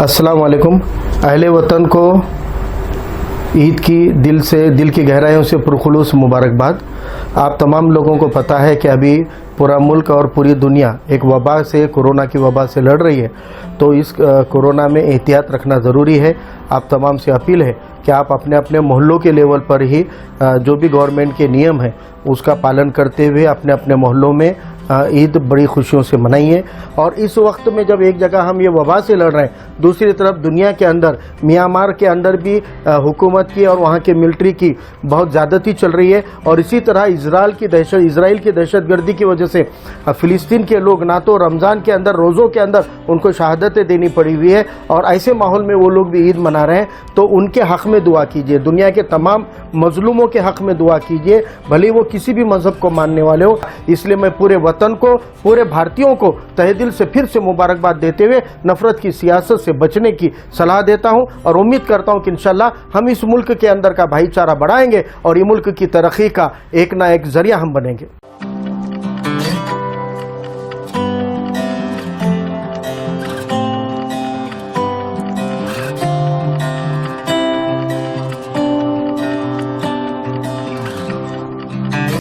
अस्सलाम वालेकुम। अहले वतन को ईद की दिल की गहराइयों से पुरखुलूस मुबारकबाद। आप तमाम लोगों को पता है कि अभी पूरा मुल्क और पूरी दुनिया एक वबा से, कोरोना की वबा से लड़ रही है, तो इस कोरोना में एहतियात रखना ज़रूरी है। आप तमाम से अपील है कि आप अपने अपने मोहल्लों के लेवल पर ही जो भी गवर्नमेंट के नियम हैं उसका पालन करते हुए अपने अपने मोहल्लों में ईद बड़ी खुशियों से मनाइए। और इस वक्त में जब एक जगह हम ये वबा से लड़ रहे हैं, दूसरी तरफ दुनिया के अंदर म्यांमार के अंदर भी हुकूमत की और वहाँ के मिलिट्री की बहुत ज़्यादती चल रही है। और इसी तरह इसराइल की दहशतगर्दी की वजह से फ़िलिस्तीन के लोग ना तो रमज़ान के अंदर, रोज़ों के अंदर उनको शहादतें देनी पड़ी हुई है, और ऐसे माहौल में वो लोग भी ईद मना रहे हैं। तो उनके हक़ में दुआ कीजिए, दुनिया के तमाम मजलूमों के हक़ में दुआ कीजिए, भले वो किसी भी मज़हब को मानने वाले हो। इसलिए मैं पूरे वतन को, पूरे भारतीयों को तहे दिल से फिर से मुबारकबाद देते हुए नफरत की सियासत से बचने की सलाह देता हूं, और उम्मीद करता हूं कि इंशाल्लाह हम इस मुल्क के अंदर का भाईचारा बढ़ाएंगे और ये मुल्क की तरक्की का एक ना एक जरिया हम बनेंगे।